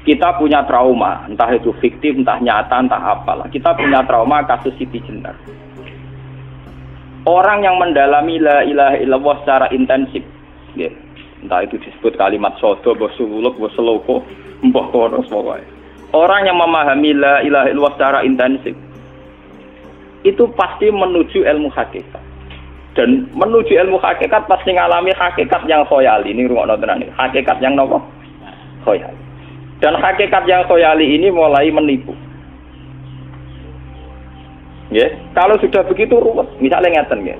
Kita punya trauma, entah itu fiktif, entah nyata, entah apalah. Kita punya trauma kasus Siti Jenar. Orang yang mendalami la ilaha illallah secara intensif, ya, entah itu disebut kalimat sodo, bosuluk, boseloko, mbah kono semua. Orang yang memahami la ilaha illallah secara intensif, itu pasti menuju ilmu hakikat. Dan menuju ilmu hakikat pasti ngalami hakikat yang khoyali. Ini rungokno tenan iki. Hakikat yang nopo? Khoyali. Dan hakikat yang khoyali ini mulai menipu. Ya, kalau sudah begitu ruwet, misalnya ngeten ya.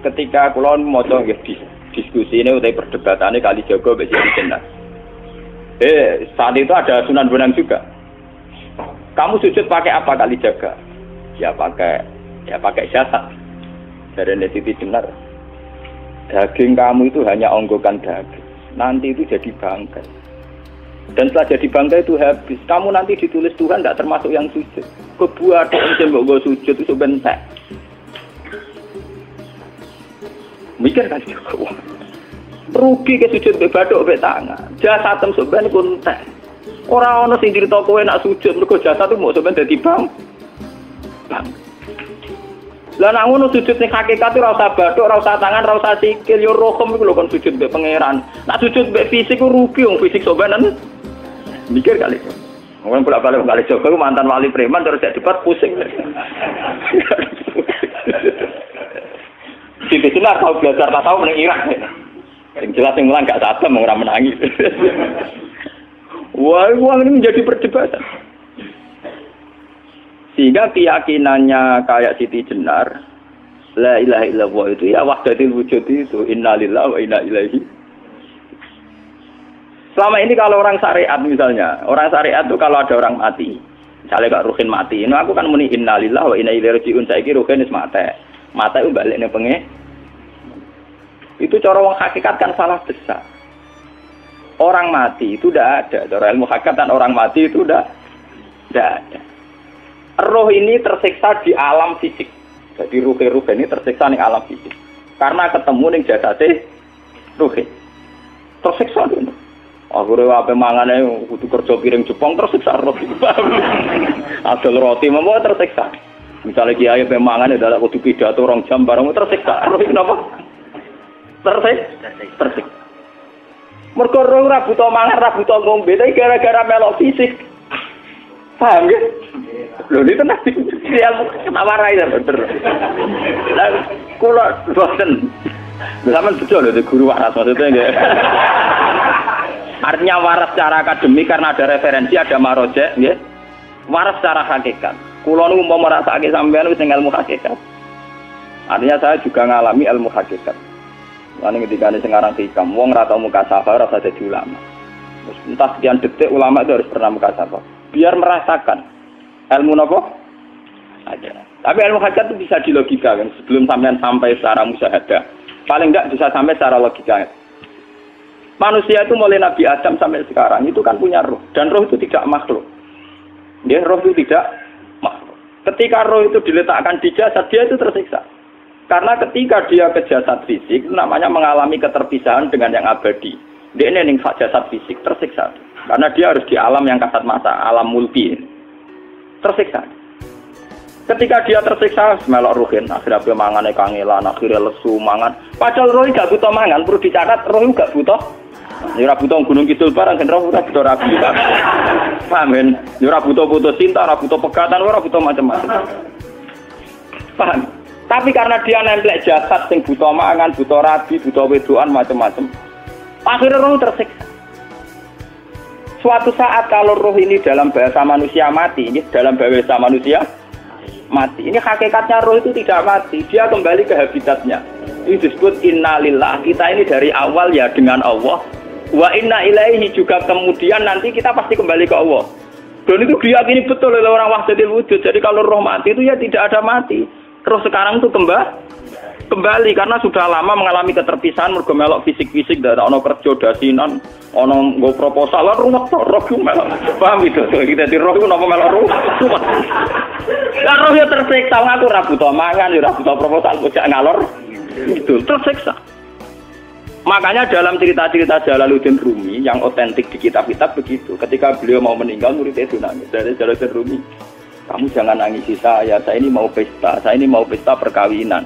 Ketika kula maca nggih diskusi ini utai perdebatannya Kalijaga mbek Siti Jenar. Saat itu ada Sunan Bonang juga. Kamu sujud pakai apa Kalijaga? Ya pakai jasad. Dari Siti Jenar. Daging kamu itu hanya onggokan daging. Nanti itu jadi bangkai. Dan setelah jadi bangkai itu habis. Kamu nanti ditulis Tuhan tidak termasuk yang sujud. Kebuat yang mbok sujud itu bentek. Mikir kan juga. Rugi ke sujud mbek bathuk mbek tangan. Jasad sampeyan iku entek. Ora ono sing crita kowe nak sujud mergo jasad itu mau sampeyan dadi bang. Lah nak ngono sujud ning hakikat ora usah bathuk, ora usah tangan, ora usah sikil, yo rohem iku lho kon sujud mbek pangeran. Nak sujud mbek fisik ku rugi wong fisik sampeyan. Mikir kali. Wong bolak-balik kali Joko mantan wali preman terus jadi debat pusing. Siti Jenar tahu belajar tak tahu meneng Irak. Yang jelas yang mulang gak sadam ora menangis. Wah, uang ini menjadi perdebatan. Sehingga keyakinannya kayak Siti Jenar, la ilaha illallah itu ya wahdatul wujud itu, innalillahi wa inna ilaihi. Selama ini kalau orang syariat misalnya, orang syariat itu kalau ada orang mati, misalnya Kak Ruhin mati, ini aku kan muni innalillahi wa inna ilaihi raji'un, saiki Ruhin wis mati. Mati itu balik ning pengen. Itu cara wong hakikat kan salah besar. Orang mati itu tidak ada. Cara ilmu hakikat dan orang mati itu tidak ada. Roh ini tersiksa di alam fisik. Jadi ruh-ruh ini tersiksa di alam fisik. Karena ketemu ning jasate ruh. Tersiksa dulu. Akhirnya apa mangane kudu kerja piring Jepang tersiksa roh. Adol roti memang tersiksa. Misalnya kiai pemangan adalah kudu pidato 2 jam bareng tersiksa. Roh kenapa? Tersiksa. Mergo roh ora butuh mangan, ora butuh ngombe, tapi gara-gara melok fisik. Paham ya? Lho ini tenang ilmu ketawarai ya bener. Lah kula boten. Sampeyan betul lho guru waras maksudnya nggih. Artinya waras secara akademik karena ada referensi, ada marojek nggih. Waras secara hakikat. Kula niku umpama rasake sampeyan wis ilmu hakikat. Artinya saya juga ngalami ilmu hakikat. Lan ketika sing aran hikam wong ora tau mukasafah ora usah dadi ulama. Entah sekian detik ulama itu harus pernah mukasafah. Biar merasakan ilmu napa? Ada. Tapi ilmu hakikat itu bisa dilogika kan sebelum sampean sampai secara musyahadah. Paling enggak bisa sampai secara logika. Manusia itu mulai Nabi Adam sampai sekarang itu kan punya roh dan roh itu tidak makhluk. Dia roh itu tidak makhluk. Ketika roh itu diletakkan di jasad dia itu tersiksa. Karena ketika dia ke jasad fisik namanya mengalami keterpisahan dengan yang abadi. Dia ini ning jasad fisik tersiksa. Karena dia harus di alam yang kasat mata, alam mulki. Tersiksa. Ketika dia tersiksa, melok ruhin, akhirnya dia mangane kangelan, akhirnya lesu mangan. Padahal roh gak butuh mangan, perlu dicatat roh gak butuh. Ya ora butuh gunung kidul barang, kan roh ora butuh rapi. Paham kan? Ya ora butuh cinta, ora butuh pegatan, ora butuh macam-macam. Paham? Tapi karena dia nemplek jasad sing butuh mangan, butuh rabi, butuh wedoan macam-macam. Akhirnya roh tersiksa. Suatu saat kalau roh ini dalam bahasa manusia mati, ini dalam bahasa manusia mati. Ini hakikatnya roh itu tidak mati, dia kembali ke habitatnya. Ini disebut innalillah. Kita ini dari awal ya dengan Allah. Wa inna ilaihi juga kemudian nanti kita pasti kembali ke Allah. Dan itu diyakini betul oleh orang wahdatul wujud. Jadi kalau roh mati itu ya tidak ada mati. Roh sekarang itu kembali karena sudah lama mengalami keterpisahan mergo melok fisik-fisik dak ono kerja dasinan, ono nggo proposal ruwet to roh ku melok. Paham itu? Kita di roh ku napa melok ruwet. Lah roh ya tersiksa ngaku ora butuh mangan, ora butuh proposal, bocah ngalor. Itu tersiksa. Makanya dalam cerita-cerita Jalaluddin Rumi yang otentik di kitab-kitab begitu. Ketika beliau mau meninggal, muridnya itu nangis. Dari Jalaluddin Rumi, kamu jangan nangisi saya ini mau pesta, saya ini mau pesta perkawinan.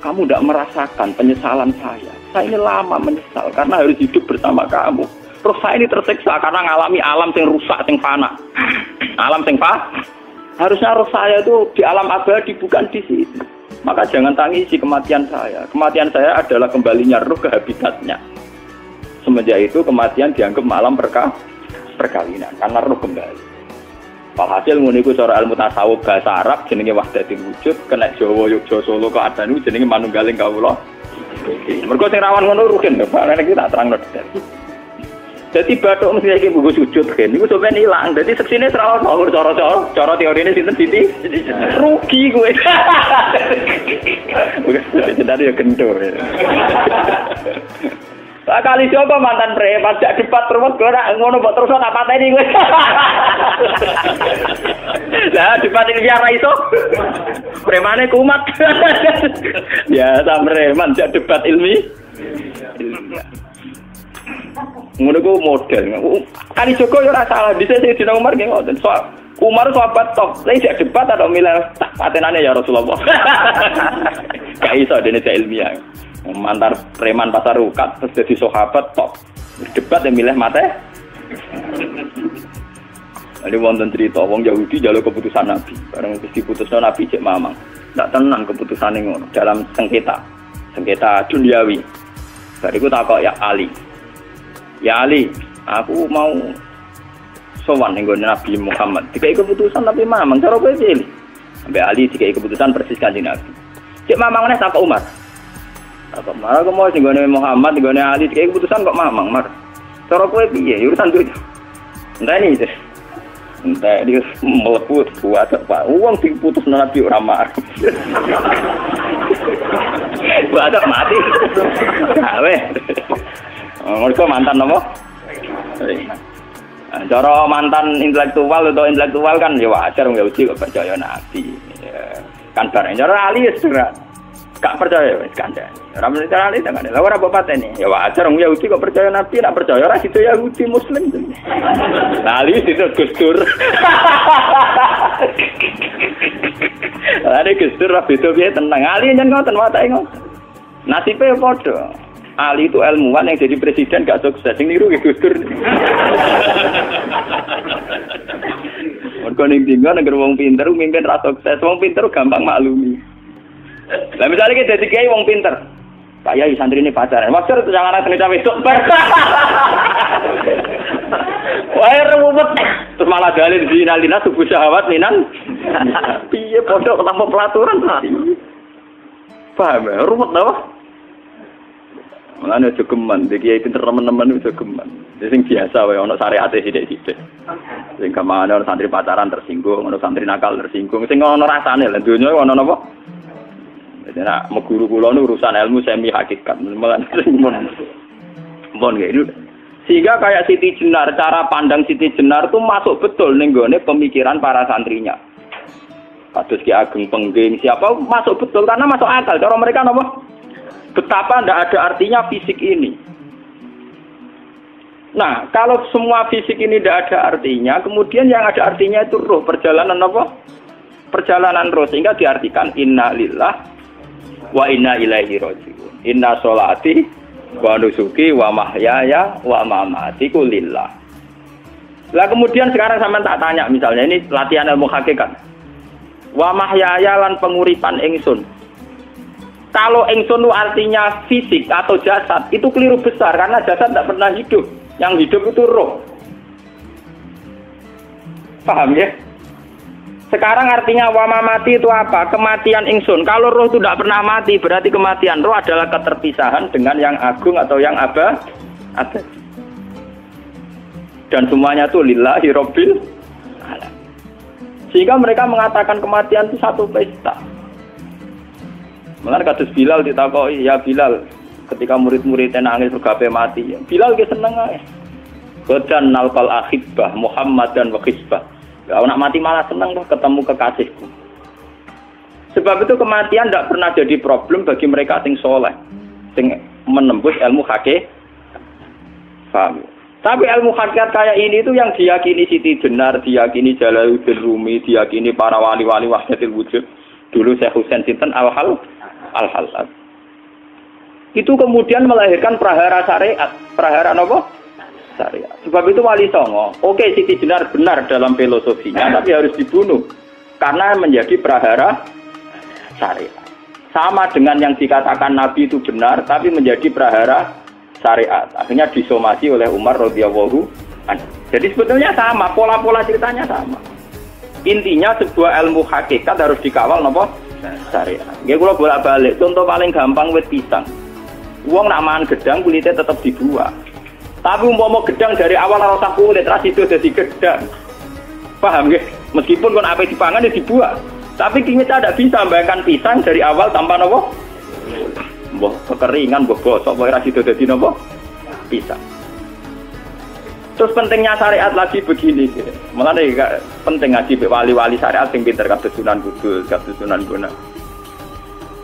Kamu tidak merasakan penyesalan saya ini lama menyesal karena harus hidup bersama kamu. Terus saya ini tersiksa karena ngalami alam yang rusak, yang fana. Alam yang fana. Harusnya roh saya itu di alam abadi, bukan di sini. Maka jangan tangisi kematian saya. Kematian saya adalah kembalinya roh ke habitatnya. Semenjak itu kematian dianggap malam perkawinan karena roh kembali. Walhasil ngono iku cara ilmu tasawuf bahasa Arab jenenge wahdatul wujud, kena Jawa Yogya Solo keadaan niku jenenge manunggaling kawula. Mergo sing rawan ngono rugen, Pak. Nek iki tak terangno detail. Dadi bathuk mesti iki buku sujud kan niku sampeyan ilang. Dadi seksine ora ono cara teorine sinten Siti rugi kowe. Bukan jadi ya kentur. Kali coba mantan preman jak debat terus kowe ora ngono mbok terus tak pateni kowe. Lah debat iki ora iso. Premane kumat. Ya sam preman jak debat ilmi. Ngono ku model. Kali Joko ya ora salah, dhisik Sayyidina Umar nggih ngoten. Soal Umar sahabat top, lha jak debat atau milih patenane ya Rasulullah. Gak iso dene ilmiah. Mantar preman pasar ukat terus jadi sahabat top. Debat yang milih mate. Ada wonten cerita wong Yahudi njaluk keputusan Nabi. Bareng wis diputusno Nabi cek mamang. Ndak tenang keputusane ngono dalam sengketa duniawi. Bariku takok ya Ali. Ya Ali, aku mau sowan ning Nabi Muhammad. Dikai keputusan tapi mamang cara kowe pilih. Sampai Ali dikai keputusan persis Kanjeng Nabi. Cek mamang neh takok Umar. Takok Umar aku mau sing gone Muhammad, sing gone Ali dikai keputusan kok mamang, Mar. Cara kowe piye? Urusan duit. Enteni iki. Entah dia meleput buat apa? Uang diputus Nabi ora marah. Buat mati. Awe. Mereka mantan apa? Cara mantan intelektual atau intelektual kan ya wajar nggak uji kok percaya Nabi. Kan bareng cara Ali ya gak percaya wis kandhani. Ora mesti cara Ali kan. Lah ora apa pateni. Ya wajar wong Yahudi kok percaya Nabi, nek percaya ora situ Yahudi Muslim. Lah Ali situ Gustur. Lah Gustur ra beda piye tenang. Ali nyen ngoten watake ngoten. Nasibe padha. Ali itu ilmuwan yang jadi presiden gak sukses. Sing niru Gus Dur. Mergo ning dinggo nek wong pinter mimpin ra sukses. Wong pinter gampang maklumi. Lah misalnya kita jadi kiai wong pinter. Pak Yai santri ini pacaran. Maksud itu jangan asli cawe itu. Wah ruwet. Terus malah dalil zinalina subuh syahwat minan. Piye padha tanpa pelaturan. Paham ya? Ruwet apa? Mulane aja geman, iki kiai pinter teman-teman aja geman. Sing biasa wae ana syariate sithik-sithik. Sing kamane ana santri pacaran tersinggung, ana santri nakal tersinggung, sing ana rasane lha donya ana napa? Jadi nak guru kula nu urusan ilmu semi hakikat. Mulane mon gitu. Sehingga kayak Siti Jenar, cara pandang Siti Jenar itu masuk betul ning gone pemikiran para santrinya. Kados Ki Ageng Pengging siapa masuk betul karena masuk akal. Cara mereka napa? Betapa tidak ada artinya fisik ini. Nah, kalau semua fisik ini tidak ada artinya, kemudian yang ada artinya itu roh, perjalanan apa? Perjalanan roh, sehingga diartikan inna lillah wa inna ilaihi raji'un. Inna sholati wa nusuki wa mahyaya wa mamatiku lillah. Lah kemudian sekarang sampean tak tanya misalnya ini latihan ilmu hakikat. Wa mahyaya lan penguripan ingsun. Kalau ingsun itu artinya fisik atau jasad, itu keliru besar karena jasad tidak pernah hidup. Yang hidup itu roh. Paham ya? Sekarang artinya wama mati itu apa? Kematian ingsun. Kalau roh itu tidak pernah mati, berarti kematian roh adalah keterpisahan dengan yang agung atau yang abadi. Dan semuanya itu lillahi rabbil alamin. Sehingga mereka mengatakan kematian itu satu pesta. Mulane kados Bilal ditakoki, ya Bilal, ketika murid-muridnya nangis bergape mati, ya. Bilal ki seneng ae. Godan nalqal ahibbah Muhammadan wa hisbah. Ya nak mati malah seneng loh ketemu kekasihku. Sebab itu kematian tidak pernah jadi problem bagi mereka sing soleh, sing menembus ilmu hakikat. Paham? Tapi ilmu hakikat kayak ini itu yang diyakini Siti Jenar, diyakini Jalaluddin Rumi, diyakini para wali-wali wahdatul wujud. Dulu Syekh Husain sinten Al-Halal. Itu kemudian melahirkan prahara syariat. Prahara apa? Syariat. Sebab itu Wali Songo, oke Siti Jenar benar dalam filosofinya, tapi harus dibunuh. Karena menjadi prahara syariat. Sama dengan yang dikatakan Nabi itu benar, tapi menjadi prahara syariat. Akhirnya disomasi oleh Umar radhiyallahu anhu. Jadi sebetulnya sama, pola-pola ceritanya sama. Intinya sebuah ilmu hakikat harus dikawal napa? Syariat. Nggih kula bolak-balik, contoh paling gampang wit pisang. Wong nak mangan gedang kulitnya tetap dibuang. Tapi umpama gedang dari awal ora usah kulit, ra sido dadi gedang. Paham nggih? Meskipun kon ape dipangan ya dibuang. Tapi kita tidak bisa membayangkan pisang dari awal tanpa napa? Mbah kekeringan, mbah gosok, mbah ra sido dadi napa? Pisang. Terus pentingnya syariat lagi begini, mulane penting ngaji wali-wali syariat sing pinter kabeh Sunan Kudus, kabeh Sunan Bonang.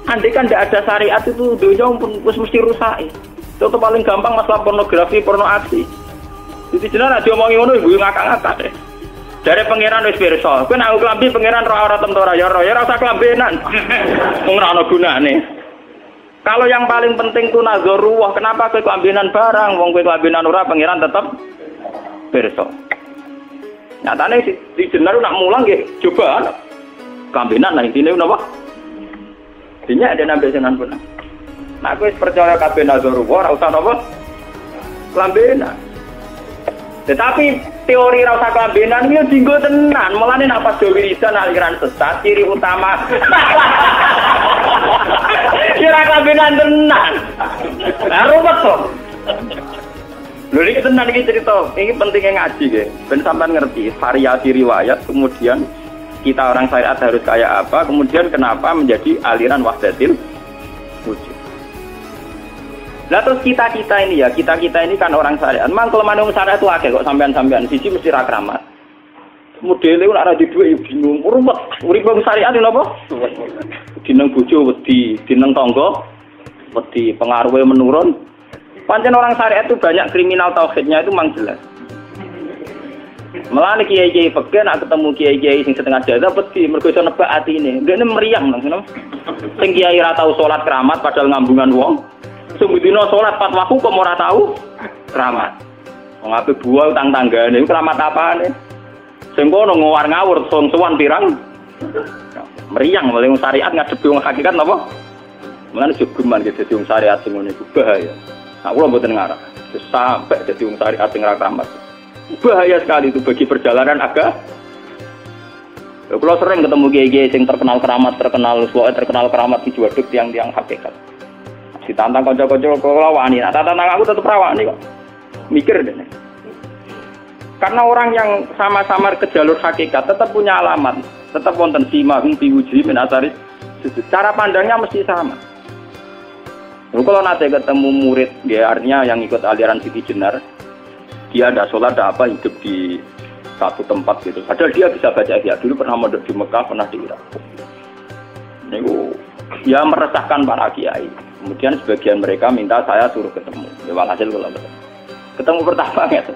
Andai kan tidak ada syariat itu dunia pun mesti rusak. Contoh paling gampang masalah pornografi, porno aksi. Jadi jenar aja omongi ngono ibu ngakak-ngakak. Dari pangeran wis pirsa, kowe nek klambi pangeran ora tentu ora ya ora usah klambenan. Wong ora ana gunane. Kalau yang paling penting itu nazarullah, kenapa kowe klambenan barang? Wong kowe klambenan ora pangeran tetep pirsa. Nyatane di jenar nak mulang nggih coba klambenan lah intine napa? Dinya ada nabi Sunan Bonang. Nah kowe percaya kabeh nazarullah ora usah napa? Klambenan. Tetapi teori rasa kelambenan ini dinggo tenan, mulane nek pas do wiridan aliran sesat ciri utama. Kira kelambenan tenan. Lah ruwet to. Lho iki tenan iki cerita, ini pentingnya ngaji nggih. Ben sampean ngerti variasi riwayat, kemudian kita orang syariat harus kayak apa, kemudian kenapa menjadi aliran wahdatil wujud. Lah terus kita ini ya, kita ini kan orang syariat. Memang kelemahan orang syariat itu akeh kok sampean-sampean. Siji mesti ra kramat. Modele ora di dhuwit ya bingung. Rumet. Urip wong syariat lho napa? Dineng bojo wedi, dineng tangga wedi, pengaruhe menurun. Pancen orang syariat itu banyak kriminal tauhidnya itu memang jelas. Melane kiai-kiai peken nak ketemu kiai-kiai sing setengah jadah wedi mergo iso nebak atine. Ndekne meriang langsung. Sing kiai ora tau salat keramat padahal ngambungan wong. Sembudina sholat 4 waktu kok ora tahu keramat. Wong ape buah utang tanggane iku keramat apane? Sing kono ngawur-ngawur sowan pirang. Meriang oleh syariat ngadepi wong hakikat napa? Mulane jogeman ge dadi wong syariat sing ngene iku bahaya. Nah, kula mboten ngarep. Sampai dadi wong syariat sing ora keramat. Bahaya sekali itu bagi perjalanan agama. Kalau sering ketemu kiai-kiai sing terkenal keramat, terkenal keramat di Juwaduk tiang-tiang hakikat. Ditantang kanca-kanca kula wani, nah tantang aku tetep rawani kok. Mikir deh. Karena orang yang sama-sama ke jalur hakikat tetap punya alamat, tetap wonten simahum biwuji min asaris sujud. Cara pandangnya mesti sama. Lalu kalau nanti ketemu murid, ya artinya yang ikut aliran Siti Jenar, dia ada sholat, ada apa, hidup di satu tempat gitu. Padahal dia bisa baca ihya, dulu pernah mondok di Mekah, pernah di Irak. Ini dia meresahkan para kiai. Kemudian sebagian mereka minta saya suruh ketemu. Ya walhasil kalau ketemu pertama gitu.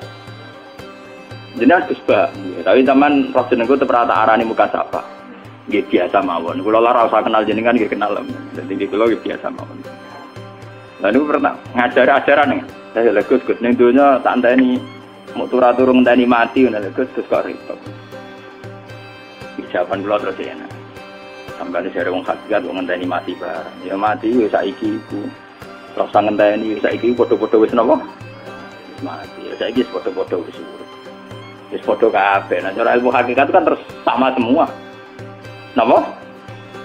Jenengan Gus Ba, tapi zaman roh jenengku teu pernah tak arani muka sapa. Nggih biasa mawon. Kula ora usah kenal jenengan nggih kenal. Dadi nggih kula biasa mawon. Lah niku pernah ngajari ajaran ning. Saya lha Gus ning donya tak enteni mau turu-turu ngenteni mati ngono lho Gus kok ribet. Jawaban kula terus ya. Sampai dari wong hakikat wong ngenteni mati bareng. Ya mati wis saiki iku. Terus ngenteni saiki padha-padha wis napa? Mati. Saiki wis padha-padha wis urip. Wis padha kabeh. Nah, cara ilmu hakikat itu kan terus sama semua. Napa?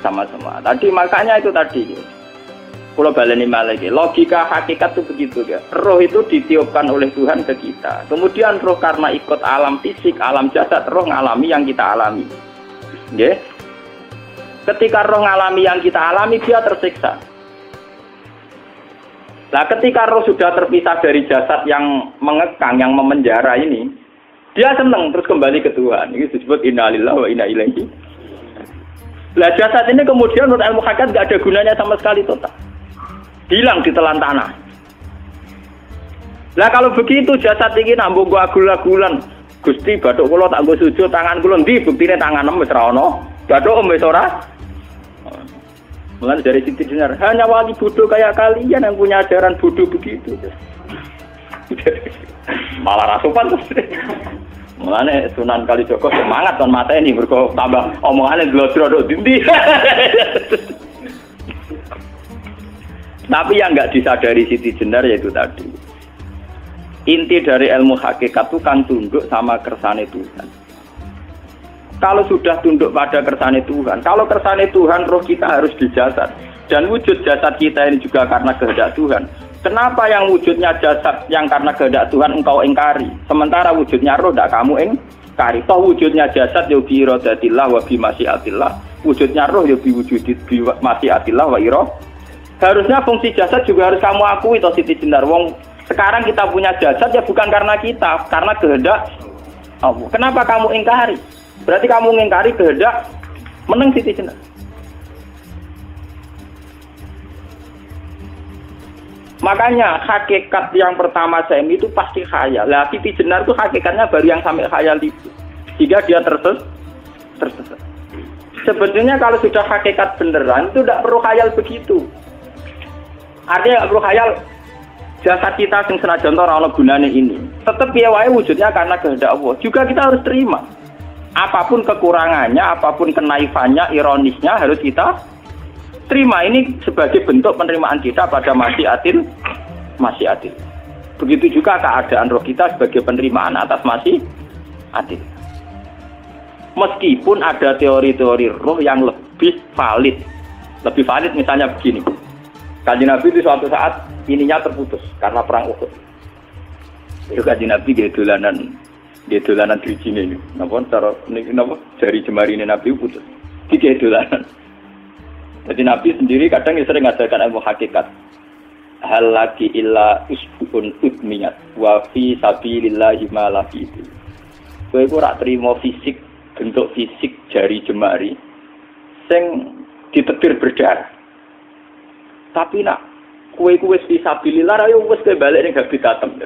Sama semua. Tadi makanya itu tadi. Kalau baleni malih logika hakikat itu begitu ya. Roh itu ditiupkan oleh Tuhan ke kita. Kemudian roh karena ikut alam fisik, alam jasad, roh ngalami yang kita alami. Nggih. Ketika roh ngalami yang kita alami, dia tersiksa. Nah, ketika roh sudah terpisah dari jasad yang mengekang, yang memenjara ini, dia senang terus kembali ke Tuhan. Ini disebut inna lillahi wa inna ilaihi. Nah, jasad ini kemudian menurut ilmu hakikat nggak ada gunanya sama sekali total. Hilang di telan tanah. Lah kalau begitu jasad iki nak mbok agul-agulan. Gusti bathuk kula tak nggo sujud tangan kula ndi buktine tangan wis ora ono. Bathuk wis ora. Mulai dari Siti Jenar, hanya wali bodoh kayak kalian yang punya ajaran bodoh begitu. Malah rasupan terus. Mulane Sunan Kalijaga semangat kon mateni mergo tambah omongane glodro dindi. Tapi yang enggak disadari Siti Jenar yaitu tadi. Inti dari ilmu hakikat itu kan tunduk sama kersane Tuhan. Kalau sudah tunduk pada kersane Tuhan, kalau kersane Tuhan roh kita harus di jasad. Dan wujud jasad kita ini juga karena kehendak Tuhan. Kenapa yang wujudnya jasad yang karena kehendak Tuhan engkau ingkari? Sementara wujudnya roh tidak kamu ingkari. Toh wujudnya jasad ya bi iradatillah wa bi masyiatillah. Wujudnya roh ya bi wujudit bi masyiatillah wa iro. Harusnya fungsi jasad juga harus kamu akui toh Siti Jenar. Wong sekarang kita punya jasad ya bukan karena kita, karena kehendak Allah. Kenapa kamu ingkari? Berarti kamu ingkari kehendak meneng Siti Jenar. Makanya hakikat yang pertama Semi itu pasti khayal. Lah Siti Jenar itu hakikatnya baru yang sampai khayal itu. Jika dia tersesat. Sebetulnya kalau sudah hakikat beneran itu tidak perlu khayal begitu. Artinya tidak perlu khayal. Jasad kita sing senajan ora ana gunane ini. Tetep piye wae wujudnya karena kehendak Allah. Juga kita harus terima. Apapun kekurangannya, apapun kenaifannya, ironisnya harus kita terima. Ini sebagai bentuk penerimaan kita pada masyiatil. Begitu juga keadaan roh kita sebagai penerimaan atas masyiatil. Meskipun ada teori-teori roh yang lebih valid. Lebih valid misalnya begini. Kanjeng Nabi itu suatu saat ininya terputus karena perang Uhud. Itu Kanjeng Nabi dia dolanan drijine ini. Napa cara napa jari jemari Nabi putus. Iki dolanan. Jadi Nabi sendiri kadang sering ngajarkan ilmu hakikat. Hal laki illa isbun udmiyat wa fi sabilillahi ma la fi. Kowe ora trimo fisik, bentuk fisik jari jemari sing ditetir berdarah. Tapi nak kue fisabilillah ayo wis balik ning habitatem.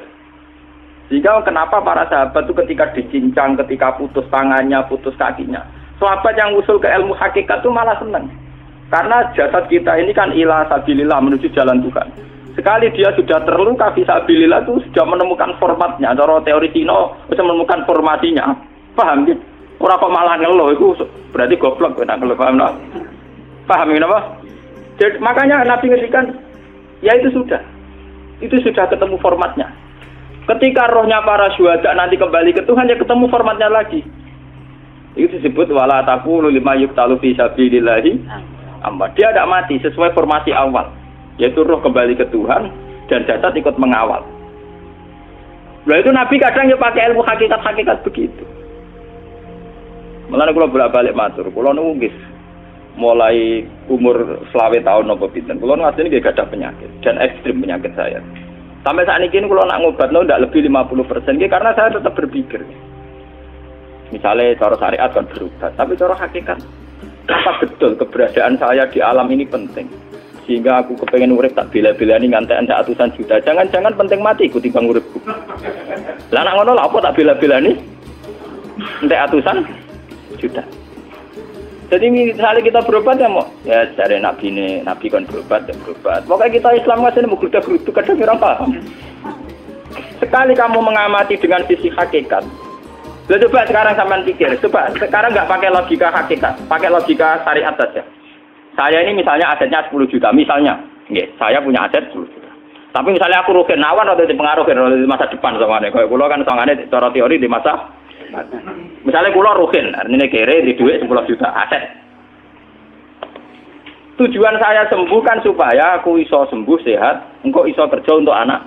Sehingga kenapa para sahabat itu ketika dicincang, ketika putus tangannya, putus kakinya, sahabat yang usul ke ilmu hakikat itu malah senang. Karena jasad kita ini kan ila sabilillah menuju jalan Tuhan. Sekali dia sudah terluka fisabilillah itu sudah menemukan formatnya. Cara teori Cina bisa menemukan formasinya. Paham gitu? Orang kok malah ngeluh itu berarti goblok kena ngeluh, paham tak? Paham kenapa? Jadi, makanya Nabi ngertikan, ya itu sudah ketemu formatnya. Ketika rohnya para syuhada nanti kembali ke Tuhan, ya ketemu formatnya lagi. Itu disebut wala taqulu lima yuqtalu fi sabilillahi amma. Dia tidak mati sesuai formasi awal, yaitu roh kembali ke Tuhan dan jasad ikut mengawal. Nah itu Nabi kadang ya pakai ilmu hakikat begitu. Mulane kula bolak-balik matur, kula niku nggih mulai umur 20 tahun napa pinten. Kula ngasih nggih gadah penyakit dan ekstrim penyakit saya. Sampai saat ini kula nak ngobatno ndak lebih 50% nggih karena saya tetap berpikir. Misalnya cara syariat kan berubah, tapi cara hakikat apa betul keberadaan saya di alam ini penting. Sehingga aku kepengen urip tak bela-belani ngantek atusan juta. Jangan-jangan penting mati ikuti bang uripku. Lah nak ngono lha apa tak bela-belani? Entek atusan juta. Jadi misalnya kita berobat ya mau, ya cari nabi kan berobat ya berobat. Pokoknya kita Islam nggak sih mau gerutu kadang orang paham. Sekali kamu mengamati dengan sisi hakikat, coba sekarang sampean pikir, coba sekarang nggak pakai logika hakikat, pakai logika syariat saja. Saya ini misalnya asetnya 10 juta, misalnya, saya punya aset 10 juta. Tapi misalnya aku rugi nawan atau dipengaruhi di masa depan sama nih, kalau pulau kan soalnya cara teori di masa. Misalnya kulo rugen, artinya kere di duit 10 juta aset. Tujuan saya sembuh kan supaya aku iso sembuh sehat, engkau iso kerja untuk anak.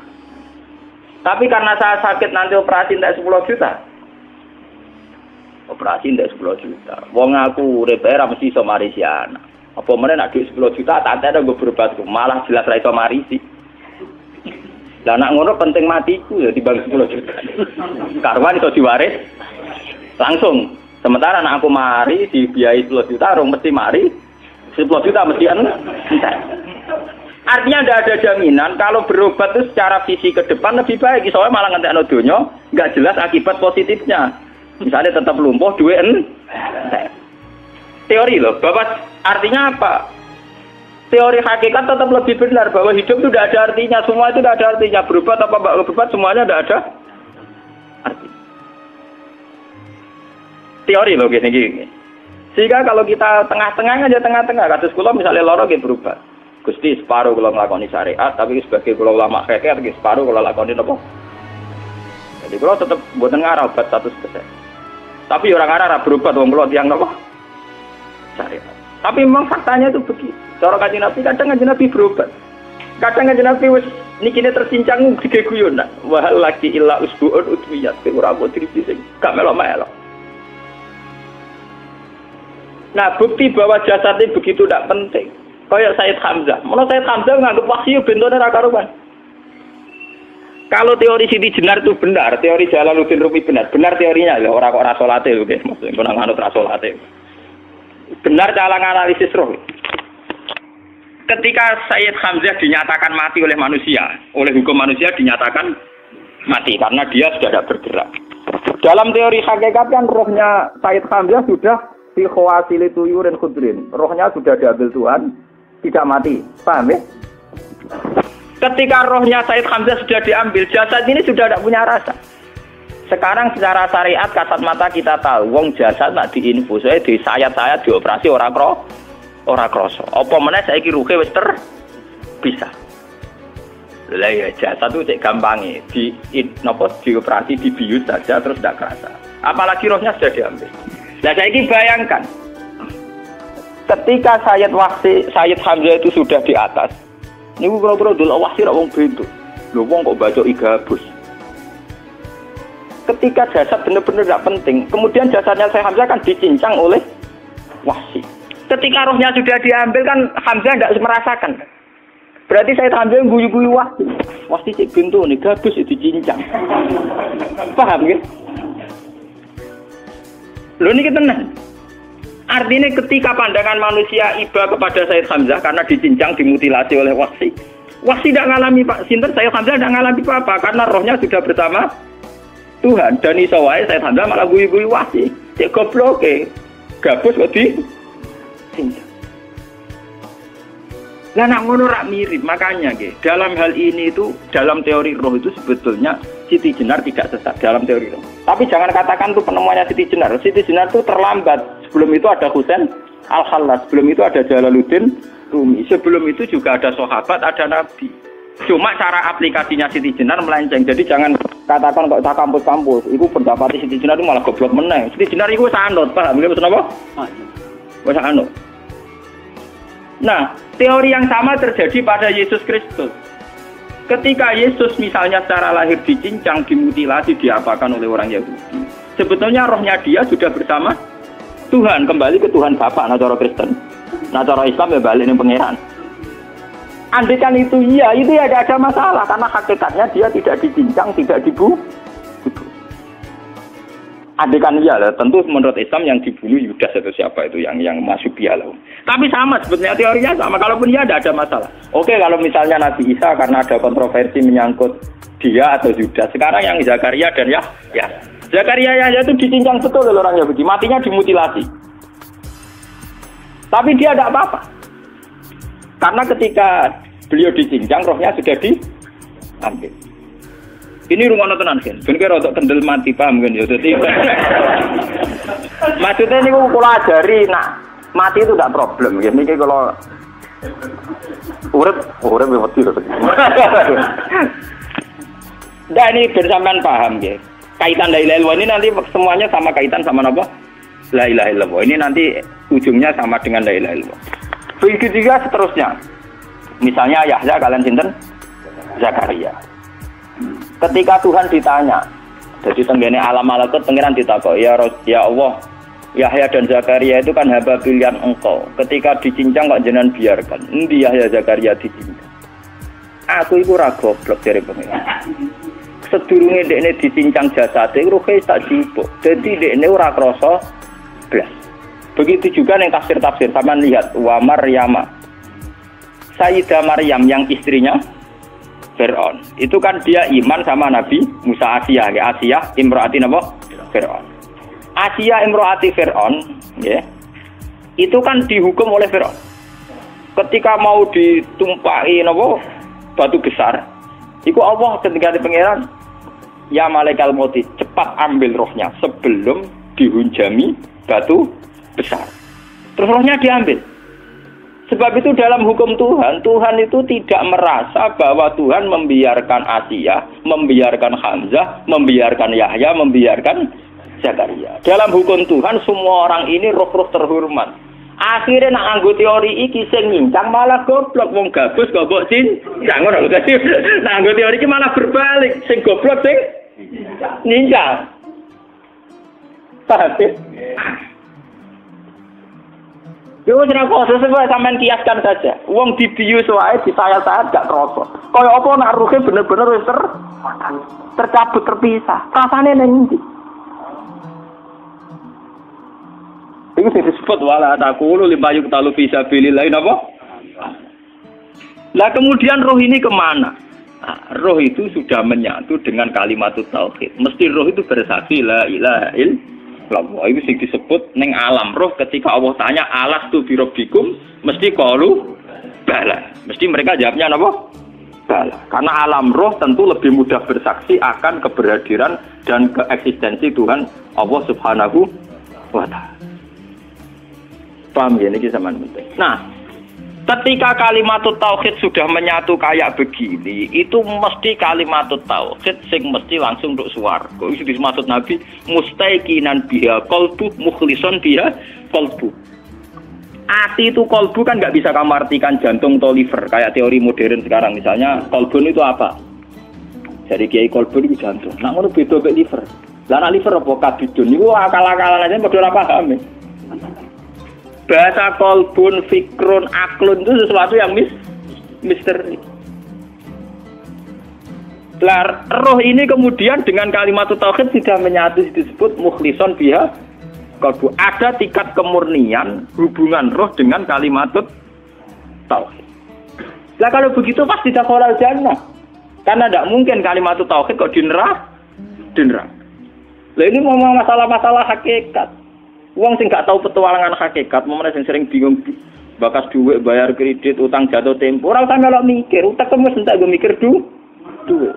Tapi karena saya sakit nanti operasi tidak 10 juta. Operasi tidak 10 juta. Wong aku repera mesti iso marisi anak. Apa meneh nak duit 10 juta tak ada gue berobat malah jelas ra iso marisi. Lah nak ngono penting matiku ya dibagi 10 juta. Karwan iso diwaris langsung. Sementara anak aku mari dibiayai 10 juta, rong mesti mari 10 juta mesti entek. Artinya tidak ada jaminan kalau berobat itu secara visi ke depan lebih baik. Soalnya malah ngentekno donya nggak jelas akibat positifnya. Misalnya tetap lumpuh duwe teori loh. Bapak artinya apa? Teori hakikat tetap lebih benar bahwa hidup itu tidak ada artinya. Semua itu tidak ada artinya. Berobat apa enggak berobat semuanya tidak ada arti. Teori loh gini. Sehingga kalau kita tengah-tengah aja tengah-tengah kasus kula misalnya lara nggih berobat. Gusti separuh kalau ngelakoni syariat, tapi sebagai kalau ulama kekeh, separuh kalau lakoni apa? Jadi kalau tetap buatan ngarah obat 100%. Tapi orang ngarah berobat, orang kalau tiang apa? Syariat. Tapi memang faktanya itu begitu. Cara Kanjeng Nabi kadang Kanjeng Nabi berobat. Kadang Kanjeng Nabi wis nikine tercincang gede guyonan. Wahal lagi illa usbuun utmiyat. Ora putri sing gak melok-melok. Nah, bukti bahwa jasad ini begitu tidak penting. Kayak Sayyid Hamzah. Menurut Sayyid Hamzah nganggep wahyu bentone ra karuan. Kalau teori Siti Jenar itu benar, teori Jalaluddin Rumi benar teorinya lho, ora kok ra salate lho nggih, maksudnya kok nganut ra salate. Benar cara analisis roh. Ketika Sayyid Hamzah dinyatakan mati oleh manusia, oleh hukum manusia dinyatakan mati karena dia sudah tidak bergerak. Dalam teori hakikat kan rohnya Sayyid Hamzah sudah fi khawasili tuyurin khudrin. Rohnya sudah diambil Tuhan, tidak mati. Paham ya? Ketika rohnya Sayyid Hamzah sudah diambil, jasad ini sudah tidak punya rasa. Sekarang secara syariat kasat mata kita tahu, wong jasad nak diinfus, di sayat-sayat dioperasi ora kroso. Apa meneh saiki ruhe wis bisa. Lah ya jasad itu cek gampange, dioperasi dibius saja terus tidak kerasa. Apalagi rohnya sudah diambil. Nah saiki bayangkan, ketika Sayyid Hamzah itu sudah di atas, ini kira-kira dulu wahsi rak wong bentuk. Lho wong kok baca igabus. Ketika jasad benar-benar tidak penting, kemudian jasadnya Sayyid Hamzah kan dicincang oleh wahsi. Ketika rohnya sudah diambil kan Hamzah tidak merasakan. Berarti Sayyid Hamzah guyu-guyu wahsi. Wahsi cek bentuk nih gabus dicincang. Paham ya? Lho ini tenang. Artinya ketika pandangan manusia iba kepada Sayyid Hamzah karena dicincang, dimutilasi oleh wahsi. Wahsi tidak mengalami Pak Sinten, Sayyid Hamzah tidak mengalami apa-apa karena rohnya sudah bersama Tuhan. Dan iso wae Sayyid Hamzah malah guyu-guyu wahsi. Cek goblok gabus kok dicincang. Lah nak ngono rak mirip, makanya dalam hal ini itu dalam teori roh itu sebetulnya Siti Jenar tidak sesat dalam teori roh. Tapi jangan katakan itu penemuannya Siti Jenar. Siti Jenar itu terlambat. Sebelum itu ada Husain Al-Khallas, sebelum itu ada Jalaluddin Rumi, sebelum itu juga ada sahabat, ada nabi. Cuma cara aplikasinya Siti Jenar melenceng. Jadi jangan katakan kok tak kampus-kampus. Itu pendapat Siti Jenar itu malah goblok meneh. Siti Jenar itu wis anut, paham nggih maksud apa? Wis anut. Nah, teori yang sama terjadi pada Yesus Kristus. Ketika Yesus misalnya secara lahir dicincang, dimutilasi, diapakan oleh orang Yahudi. Sebetulnya rohnya dia sudah bersama Tuhan, kembali ke Tuhan Bapa, nah cara Kristen. Nah cara Islam ya balik ning pangeran. Andaikan itu iya, itu ya tidak ada masalah karena hakikatnya dia tidak dicincang, tidak dibunuh. Andaikan iya lah, tentu menurut Islam yang dibunuh Yudas atau siapa itu yang masuk piala. Tapi sama sebetulnya teorinya sama, kalaupun iya tidak ada masalah. Oke, kalau misalnya Nabi Isa karena ada kontroversi menyangkut dia atau Yudas. Sekarang yang Zakaria dan Yahya. Zakaria Yahya itu dicincang betul oleh orang Yahudi, matinya dimutilasi. Tapi dia tidak apa-apa. Karena ketika beliau dicincang, rohnya sudah diambil. Ini rumah tenan kan, ben kira untuk kendel mati paham kan ya. Jadi maksudnya ini kalau ajari, nah mati itu tidak problem. Ya ini kalau urip mati loh. Nah ini bersamaan paham ya. Kaitan la ilaha illallah ini nanti semuanya sama kaitan sama apa? La ilaha illallah. Ini nanti ujungnya sama dengan la ilaha illallah. Begitu juga seterusnya. Misalnya Yahya kalian sinten? Zakaria. Ketika Tuhan ditanya, jadi tenggene alam malakut pengiran ditakok, ya Allah, Yahya dan Zakaria itu kan hamba pilihan engkau. Ketika dicincang kok jenengan biarkan. Endi Yahya Zakaria dicincang? Aku iku ora goblok dari pengiran. Sedurunge dekne dicincang jasate ruhe tak jupuk. Dadi dekne ora krasa blas. Begitu juga ning tafsir-tafsir sampean lihat wa Maryama Sayyidah Maryam yang istrinya Fir'aun. Itu kan dia iman sama Nabi Musa. Asiyah, ya Asiyah imro'ati napa? Fir'aun. Asiyah imro'ati Fir'aun, ya. Itu kan dihukum oleh Fir'aun. Ketika mau ditumpaki napa? Batu besar. Iku Allah ketika di pangeran, ya malaikal mauti, cepat ambil rohnya sebelum dihunjami batu besar. Terus rohnya diambil. Sebab itu dalam hukum Tuhan, Tuhan itu tidak merasa bahwa Tuhan membiarkan Asiyah, membiarkan Hamzah, membiarkan Yahya, membiarkan Zakaria. Dalam hukum Tuhan, semua orang ini roh-roh terhormat. Akhirnya nak anggo teori iki sing nyincang malah goblok, wong gabus goblok cincang ngono lho. Nak anggo teori iki malah berbalik, sing goblok sing nyincang. Paham? Yo ora kok sesuai sampean kiaskan saja. Wong dibius wae disayat-sayat gak kroso. Kaya apa nak ruhe bener-bener wis tercabut terpisah. Rasane ning ndi? Iku disebut wala taqulu limayuk talu fi sabilillah napa? Lah kemudian roh ini kemana? Nah, roh itu sudah menyatu dengan kalimat tauhid. Mesti roh itu bersaksi la ilaha illallah. Itu sing disebut ning alam roh ketika Allah tanya alastu bi rabbikum mesti qalu bala. Mesti mereka jawabnya apa? Bala. Karena alam roh tentu lebih mudah bersaksi akan keberhadiran dan keeksistensi Tuhan Allah Subhanahu wa taala. Paham ya ini zaman penting. Nah, ketika kalimat tauhid sudah menyatu kayak begini, itu mesti kalimat tauhid sing mesti langsung untuk swarga. Itu dimaksud Nabi mustaiqinan biha qalbu mukhlishon biha qalbu. Ati itu qalbu kan nggak bisa kamu artikan jantung atau liver kayak teori modern sekarang. Misalnya qalbun itu apa? Jadi kiai qalbun itu jantung. Nah ngono beda mek liver. Lah nek liver apa kabidun niku akal-akalan aja padha ora paham. Bahasa kolbun, fikrun, aklun itu sesuatu yang misteri. Roh ini kemudian dengan kalimat tauhid sudah menyatu disebut mukhlishon biha kolbu. Ada tingkat kemurnian hubungan roh dengan kalimat tauhid. Lah kalau begitu pasti dakhalal jannah. Karena tidak mungkin kalimat tauhid kok dinerah. Lah ini mau masalah-masalah hakikat. Wong sing gak tahu petualangan hakikat, momene sing sering bingung bakas duit, bayar kredit, utang jatuh tempo, ora usah melok mikir, utek wis entek go mikir duit.